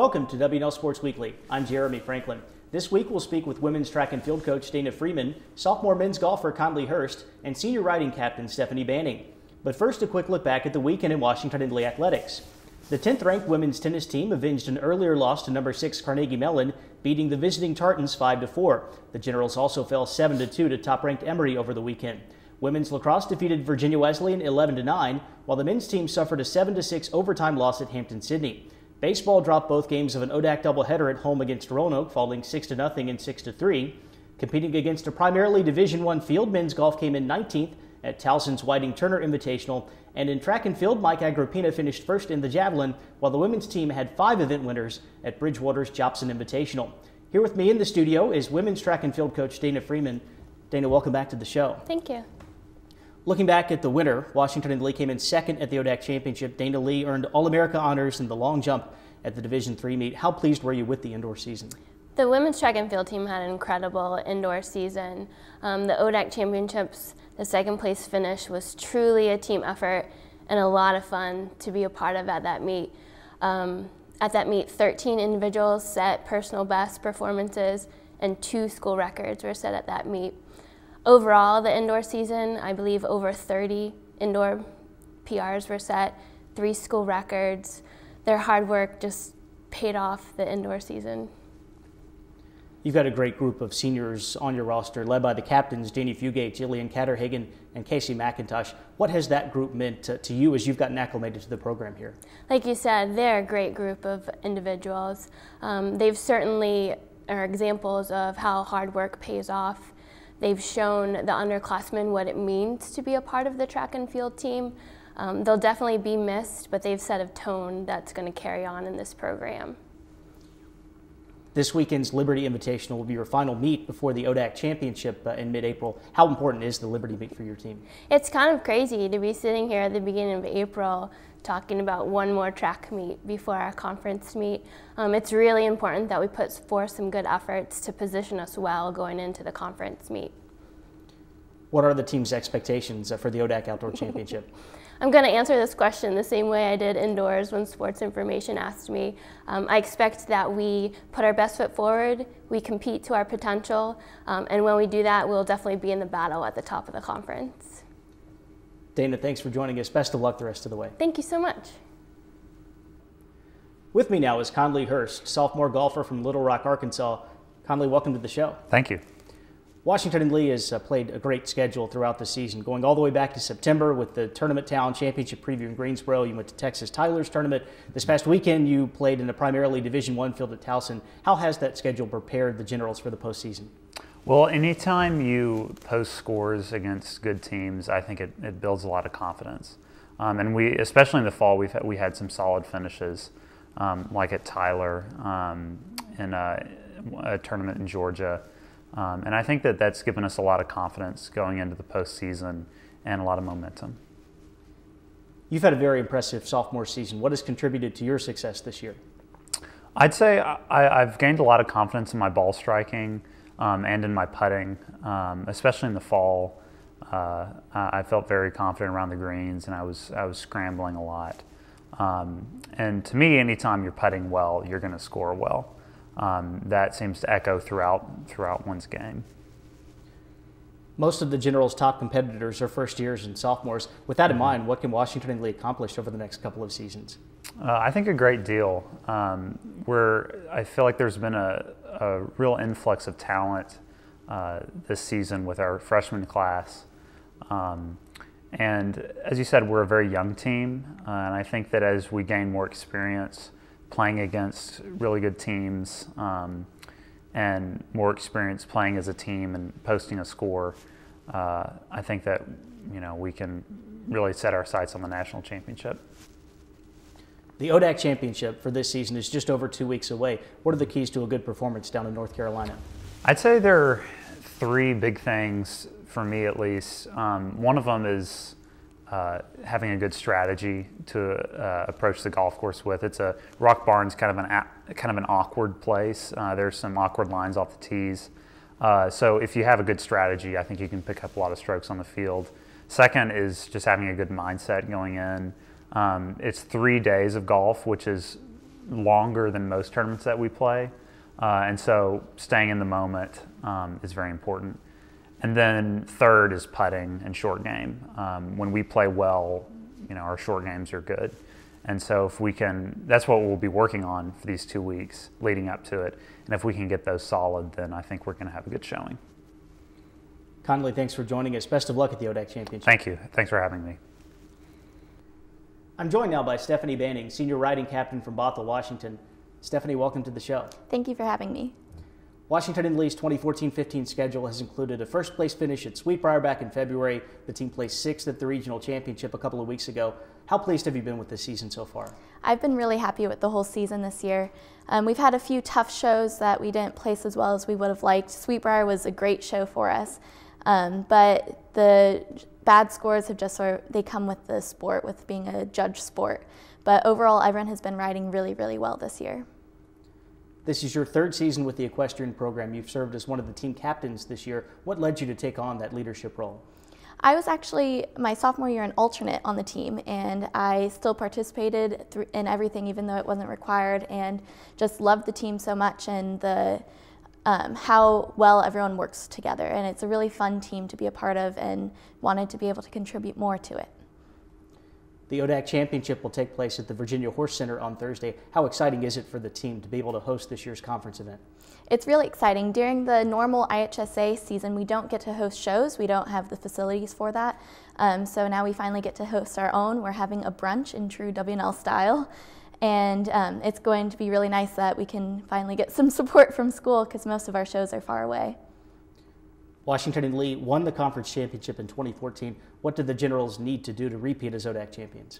Welcome to W&L Sports Weekly. I'm Jeremy Franklin. This week we'll speak with women's track and field coach Dana Freeman, sophomore men's golfer Conley Hurst, and senior riding captain Stephanie Banning. But first, a quick look back at the weekend in Washington and Lee athletics. The 10th-ranked women's tennis team avenged an earlier loss to number 6 Carnegie Mellon, beating the visiting Tartans 5-4. The Generals also fell 7-2 to top-ranked Emory over the weekend. Women's lacrosse defeated Virginia Wesleyan 11-9, while the men's team suffered a 7-6 overtime loss at Hampton-Sydney. Baseball dropped both games of an ODAC doubleheader at home against Roanoke, falling 6-0 and 6-3. Competing against a primarily Division I field, men's golf came in 19th at Towson's Whiting-Turner Invitational, and in track and field, Mike Agrippina finished first in the javelin, while the women's team had 5 event winners at Bridgewater's Jobson Invitational. Here with me in the studio is women's track and field coach Dana Freeman. Dana, welcome back to the show. Thank you. Looking back at the winter, Washington and Lee came in second at the ODAC Championship. Dana Lee earned All-America honors in the long jump at the Division III meet. How pleased were you with the indoor season? The women's track and field team had an incredible indoor season. The ODAC Championships, the second place finish was truly a team effort and a lot of fun to be a part of at that meet. At that meet, 13 individuals set personal best performances and 2 school records were set at that meet. Overall, the indoor season, I believe over 30 indoor PRs were set, 3 school records. Their hard work just paid off the indoor season. You've got a great group of seniors on your roster, led by the captains, Danny Fugate, Jillian Catterhagen, and Casey McIntosh. What has that group meant to you as you've gotten acclimated to the program here? Like you said, they're a great group of individuals. They've certainly are examples of how hard work pays off. They've shown the underclassmen what it means to be a part of the track and field team. They'll definitely be missed, but they've set a tone that's going to carry on in this program. This weekend's Liberty Invitational will be your final meet before the ODAC Championship in mid-April. How important is the Liberty meet for your team? It's kind of crazy to be sitting here at the beginning of April talking about one more track meet before our conference meet. It's really important that we put forth some good efforts to position us well going into the conference meet. What are the team's expectations for the ODAC Outdoor Championship? I'm going to answer this question the same way I did indoors when Sports Information asked me. I expect that we put our best foot forward, we compete to our potential, and when we do that, we'll definitely be in the battle at the top of the conference. Dana, thanks for joining us. Best of luck the rest of the way. Thank you so much. With me now is Conley Hurst, sophomore golfer from Little Rock, Arkansas. Conley, welcome to the show. Thank you. Washington and Lee has played a great schedule throughout the season, going all the way back to September with the Tournament Town Championship preview in Greensboro. You went to Texas Tyler's tournament. This past weekend, you played in a primarily Division I field at Towson. How has that schedule prepared the Generals for the postseason? Well, anytime you post scores against good teams, I think it builds a lot of confidence. And we, especially in the fall, we had some solid finishes, like at Tyler, in a tournament in Georgia. And I think that's given us a lot of confidence going into the postseason and a lot of momentum. You've had a very impressive sophomore season. What has contributed to your success this year? I'd say I've gained a lot of confidence in my ball striking and in my putting, especially in the fall. I felt very confident around the greens, and I was scrambling a lot. And to me, anytime you're putting well, you're going to score well. That seems to echo throughout one's game. Most of the Generals' top competitors are first years and sophomores. With that in mind, what can Washington and Lee accomplish over the next couple of seasons? I think a great deal. I feel like there's been a real influx of talent this season with our freshman class. And as you said, we're a very young team, and I think that as we gain more experience playing against really good teams and more experience playing as a team and posting a score, I think that we can really set our sights on the national championship. The ODAC Championship for this season is just over 2 weeks away. What are the keys to a good performance down in North Carolina? I'd say there are 3 big things for me, at least. One of them is having a good strategy to approach the golf course with. Rock Barn's kind of an awkward place. There's some awkward lines off the tees. So if you have a good strategy, I think you can pick up a lot of strokes on the field. Second is just having a good mindset going in. It's 3 days of golf, which is longer than most tournaments that we play. And so staying in the moment is very important. And then third is putting and short game. When we play well, our short games are good. And so if we can, that's what we'll be working on for these 2 weeks leading up to it. And if we can get those solid, then I think we're going to have a good showing. Conley, thanks for joining us. Best of luck at the ODAC Championship. Thank you. Thanks for having me. I'm joined now by Stephanie Banning, senior riding captain from Bothell, Washington. Stephanie, welcome to the show. Thank you for having me. Washington and Lee's 2014-15 schedule has included a first-place finish at Sweetbriar back in February. The team placed 6th at the regional championship a couple of weeks ago. How pleased have you been with this season so far? I've been really happy with the whole season this year. We've had a few tough shows that we didn't place as well as we would have liked. Sweetbriar was a great show for us, but the bad scores have just they come with the sport, with being a judge sport. But overall, everyone has been riding really, really well this year. This is your 3rd season with the equestrian program. You've served as one of the team captains this year. What led you to take on that leadership role? I was actually my sophomore year an alternate on the team, and I still participated in everything even though it wasn't required, and just loved the team so much and the how well everyone works together. And it's a really fun team to be a part of, and wanted to be able to contribute more to it. The ODAC Championship will take place at the Virginia Horse Center on Thursday. How exciting is it for the team to be able to host this year's conference event? It's really exciting. During the normal IHSA season, we don't get to host shows. We don't have the facilities for that. So now we finally get to host our own. We're having a brunch in true W&L style. And it's going to be really nice that we can finally get some support from school, because most of our shows are far away. Washington and Lee won the conference championship in 2014. What did the Generals need to do to repeat as ODAC champions?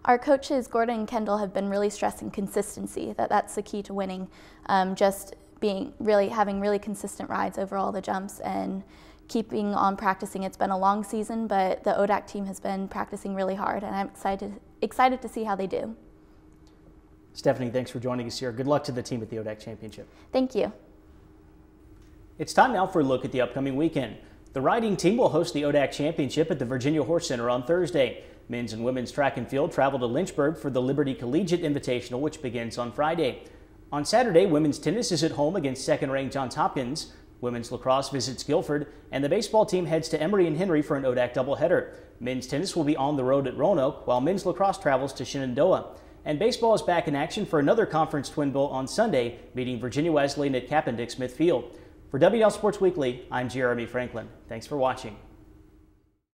Our coaches, Gordon and Kendall, have been really stressing consistency. That's the key to winning. Just having really consistent rides over all the jumps and keeping on practicing. It's been a long season, but the ODAC team has been practicing really hard, and I'm excited to see how they do. Stephanie, thanks for joining us here. Good luck to the team at the ODAC Championship. Thank you. It's time now for a look at the upcoming weekend. The riding team will host the ODAC Championship at the Virginia Horse Center on Thursday. Men's and women's track and field travel to Lynchburg for the Liberty Collegiate Invitational, which begins on Friday. On Saturday, women's tennis is at home against second-ranked Johns Hopkins. Women's lacrosse visits Guilford, and the baseball team heads to Emory and Henry for an ODAC doubleheader. Men's tennis will be on the road at Roanoke, while men's lacrosse travels to Shenandoah. And baseball is back in action for another conference twin bowl on Sunday, meeting Virginia Wesleyan at Capendick Smith Field. For W&L Sports Weekly, I'm Jeremy Franklin. Thanks for watching.